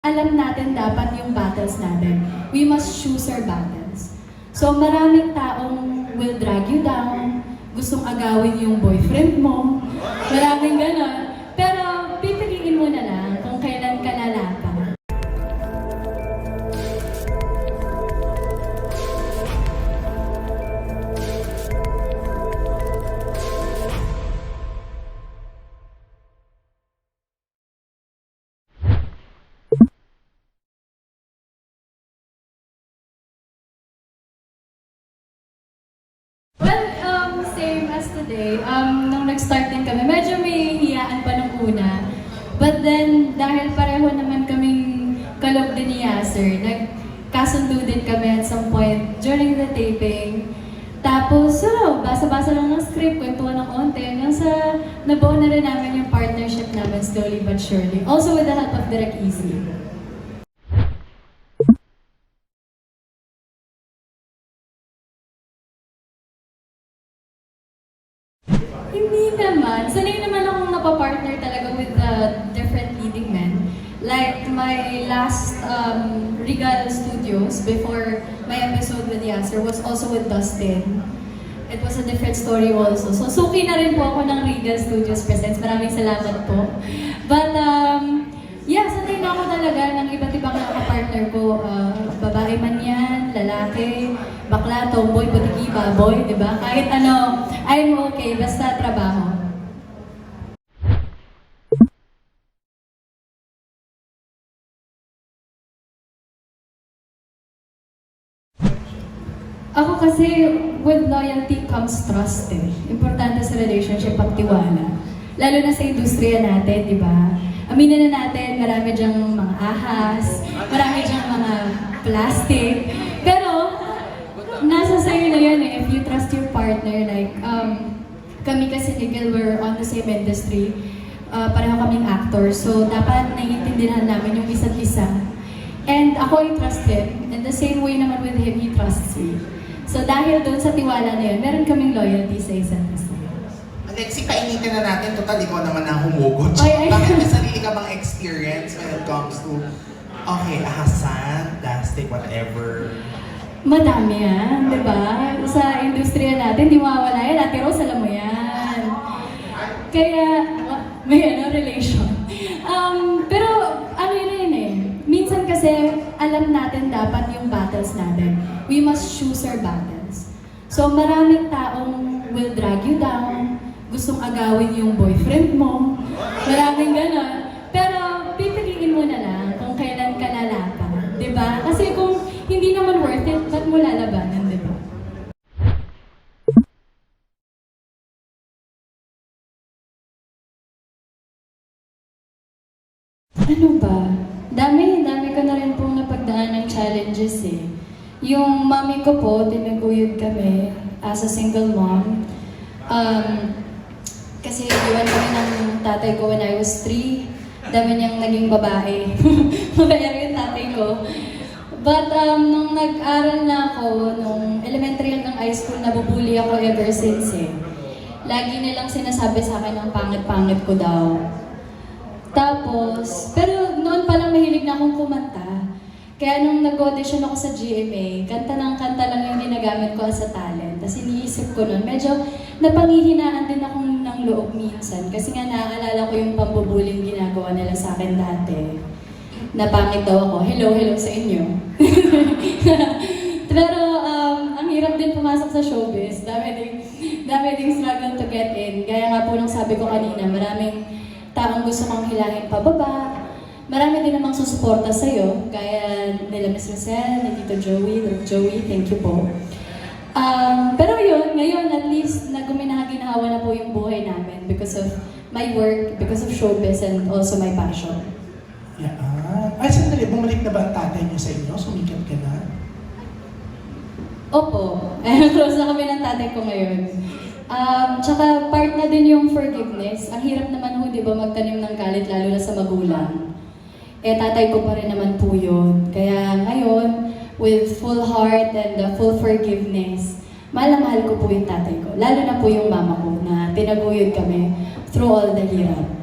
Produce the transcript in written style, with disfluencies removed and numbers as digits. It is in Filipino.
alam natin dapat yung battles natin. We must choose our battles. So maraming taong will drag you down, gustong agawin yung boyfriend mo, maraming ganon. Pero pipiliin mo na lang kung kailan ka lalaban. Well, same as today. Nung nag-start din kami, medyo may hiyaan pa nung una. But then, dahil pareho naman kaming kalog din ni Yasser, nagkasundo din kami at some point during the taping. Tapos, basa-basa lang ng script, kwentuhan ng konti, hanggang sa nabuo na rin namin yung partnership namin slowly but surely. Also with the help of Direk Easy. Hindi naman. Sanay naman akong napapartner talaga with different leading men. Like my last Regal Studios before my episode with Yasser was also with Dustin. It was a different story also. So suki na rin po ako ng Regal Studios Presents. Maraming salamat po. But yeah, sanay na ako talaga ng iba't ibang nakapartner ko. Babae man yan, lalaki, bakla, tomboy, butiki, baboy, di ba? Kahit ano, I'm okay, basta trabaho. Ako kasi, with loyalty comes trust eh. Importante sa relationship ang tiwala. Lalo na sa industriya natin, di ba? Aminin na natin, marami dyang mga ahas, marami dyang mga plastic. Pero, nasa sa'yo na yun eh, if you trust your partner, like, kami kasi Nickel, we're on the same industry, pareho kaming actors, so dapat naiintindihan namin yung isa't isa. And ako I trust him, and the same way naman with him, he trusts me. So dahil doon sa tiwala na yun, meron kaming loyalty sa isa't isa. Alexi, painitin na natin. Total, ikaw naman ang humugot. Ay. Bakit may sarili ka bang experience when it comes to, okay, ahasan, plastic, whatever? Madami yan, di ba? Sa industriya natin, di mawawala yan. Ate Rose, alam mo yan. Kaya, may relation. Pero, ano yun eh. Minsan kasi, alam natin dapat yung battles natin. We must choose our battles. So, maraming taong will drag you down, gustong agawin yung boyfriend mo, maraming ganon. Pero, pipiliin mo na lang kung kailan ka lalaban. Di ba? Kasi kung hindi naman worth it, ba't mo lalabanan, di ba? Ano ba? Dami ko na rin pong napagdaan ng challenges eh. Yung mami ko po, tinaguyod kami as a single mom. Kasi iwan kami ng tatay ko when I was 3. Dami niyang naging babae. Mabaya yung tatay ko. But nung nag-aral na ako, nung elementary hanggang high school, nabubuli ako ever since eh. Lagi nilang sinasabi sa akin ang pangit-pangit ko daw. Tapos, pero noon pa lang mahilig na akong kumanta. Kaya nung nag-audition ako sa GMA, kanta lang yung ginagamit ko as a talent. Tapos iniisip ko nun, medyo napanghihinaan din akong ng loob minsan. Kasi nga naaalala ko yung pambubuling ginagawa nila sa akin dati. Napangit daw ako. Hello sa inyo. Pero ang hirap din pumasok sa showbiz. Dami ding struggle to get in. Gaya nga po nung sabi ko kanina, maraming taong gusto kong hilahin pababa. Marami din namang susuporta sa'yo, gaya nila Miss Rosel, ni Tito Joey, thank you po. Pero yun, ngayon at least ginahawa na po yung buhay namin because of my work, because of showbiz, and also my passion. Yeah. Ay, sandali, bumalik na ba ang tatay niyo sa inyo? Sumikat ka na? Opo, close na kami ng tatay ko ngayon. Tsaka part na din yung forgiveness. Ang hirap naman ho, di ba, magtanim ng galit lalo na sa magulang. Tatay ko pa rin naman po yun. Kaya ngayon, with full heart and full forgiveness, mahal na mahal ko po yung tatay ko. Lalo na po yung mama ko na tinaguyod kami through all the hirap.